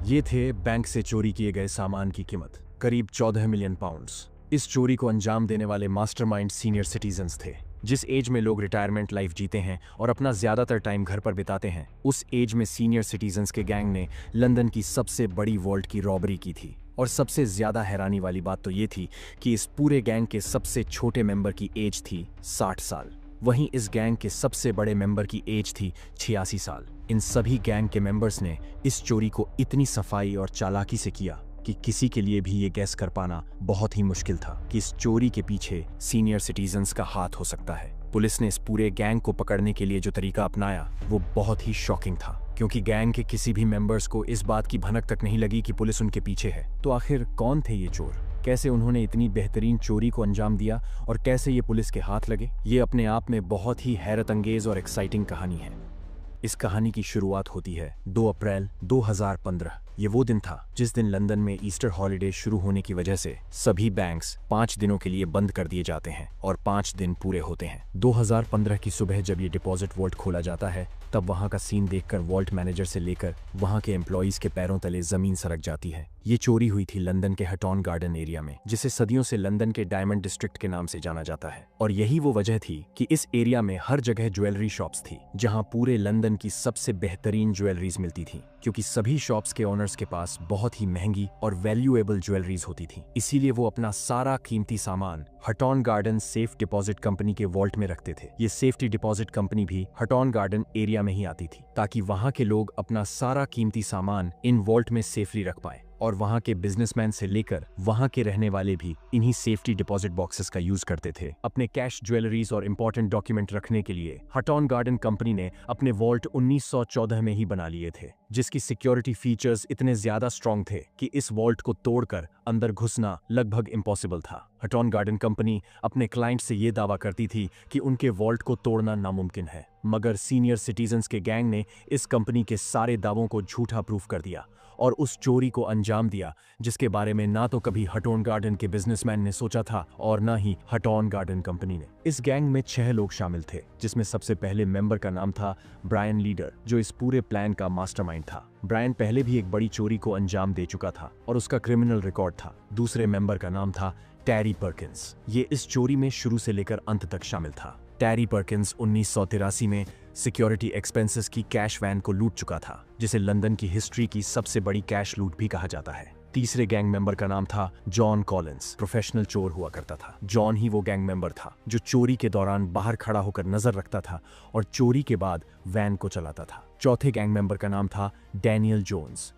ये थे बैंक से चोरी किए गए सामान की कीमत करीब 14 मिलियन पाउंड्स। इस चोरी को अंजाम देने वाले मास्टरमाइंड सीनियर सिटीजन्स थे। जिस एज में लोग रिटायरमेंट लाइफ जीते हैं और अपना ज्यादातर टाइम घर पर बिताते हैं, उस एज में सीनियर सिटीजन्स के गैंग ने लंदन की सबसे बड़ी वॉल्ट की रॉबरी की थी। और सबसे ज्यादा हैरानी वाली बात तो ये थी कि इस पूरे गैंग के सबसे छोटे मेंबर की एज थी 60 साल। वहीं इस गैंग के सबसे बड़े मेंबर की एज थी 86 साल। इन सभी गैंग के मेंबर्स ने इस चोरी को इतनी सफाई और चालाकी से किया कि किसी के लिए भी ये गैस कर पाना बहुत ही मुश्किल था कि इस चोरी के पीछे सीनियर सिटीजन्स का हाथ हो सकता है। पुलिस ने इस पूरे गैंग को पकड़ने के लिए जो तरीका अपनाया वो बहुत ही शॉकिंग था, क्योंकि गैंग के किसी भी मेंबर्स को इस बात की भनक तक नहीं लगी कि पुलिस उनके पीछे है। तो आखिर कौन थे ये चोर, कैसे उन्होंने इतनी बेहतरीन चोरी को अंजाम दिया और कैसे ये पुलिस के हाथ लगे? ये अपने आप में बहुत ही हैरत अंगेज और एक्साइटिंग कहानी है। इस कहानी की शुरुआत होती है 2 अप्रैल 2015। ये वो दिन था जिस दिन लंदन में ईस्टर हॉलिडे शुरू होने की वजह से सभी बैंक्स 5 दिनों के लिए बंद कर दिए जाते हैं और 5 दिन पूरे होते हैं। 2015 की सुबह जब ये डिपॉजिट वॉल्ट खोला जाता है, तब वहां का सीन देखकर वॉल्ट मैनेजर से लेकर वहां के एम्प्लॉइज के पैरों तले जमीन सरक जाती है। ये चोरी हुई थी लंदन के हटॉन गार्डन एरिया में, जिसे सदियों से लंदन के डायमंड डिस्ट्रिक्ट के नाम से जाना जाता है। और यही वो वजह थी कि इस एरिया में हर जगह ज्वेलरी शॉप्स थी, जहां पूरे लंदन की सबसे बेहतरीन ज्वेलरीज मिलती थी, क्योंकि सभी शॉप्स के ओनर्स के पास बहुत ही महंगी और वैल्यूएबल ज्वेलरीज होती थी। इसीलिए वो अपना सारा कीमती सामान हटॉन गार्डन सेफ डिपॉजिट कंपनी के वॉल्ट में रखते थे। ये सेफ्टी डिपॉजिट कंपनी भी हटॉन गार्डन एरिया में ही आती थी, ताकि वहां के लोग अपना सारा कीमती सामान इन वॉल्ट में सेफली रख पाए। और वहां के बिजनेसमैन से लेकर वहां के रहने वाले भी इन्हीं सेफ्टी डिपॉजिट बॉक्सेस का यूज करते थे अपने कैश, ज्वेलरीज और इंपॉर्टेंट डॉक्यूमेंट रखने के लिए। हटॉन गार्डन कंपनी ने अपने वॉल्ट 1914 में ही बना लिए थे, जिसकी सिक्योरिटी फीचर्स इतने ज्यादा स्ट्रॉन्ग थे कि इस वॉल्ट को तोड़कर अंदर घुसना लगभग इम्पॉसिबल था। हटॉन गार्डन कंपनी अपने क्लाइंट से ये दावा करती थी कि उनके वॉल्ट को तोड़ना नामुमकिन है, मगर सीनियर सिटीजन्स के गैंग ने इस कंपनी के सारे दावों को झूठा प्रूफ कर दिया और उस चोरी को अंजाम दिया, जिसके बारे में ना तो कभी हटॉन गार्डन के बिजनेसमैन ने सोचा था और ना ही हटॉन गार्डन कंपनी ने। इस गैंग में 6 लोग शामिल थे, जिसमें सबसे पहले मेंबर का नाम था ब्रायन लीडर, जो इस पूरे प्लान का मास्टरमाइंड था। ब्रायन पहले भी एक बड़ी चोरी को अंजाम दे चुका था और उसका क्रिमिनल रिकॉर्ड था। दूसरे मेंबर का नाम था टैरी पर्किंस। ये इस चोरी में शुरू से लेकर अंत तक शामिल था। टैरी पर्किंस 1983 में सिक्योरिटी एक्सपेंसेस की कैश वैन को लूट चुका था, जिसे लंदन की हिस्ट्री की सबसे बड़ी कैश लूट भी कहा जाता है। तीसरे गैंग मेंबर का नाम था जॉन कॉलिंस। प्रोफेशनल चोर हुआ करता था। जॉन ही वो गैंग मेंबर था जो चोरी के दौरान बाहर खड़ा होकर नजर रखता था और चोरी के बाद वैन को चलाता था। चौथे गैंग मेंबर का नाम था डैनियल जोन्स।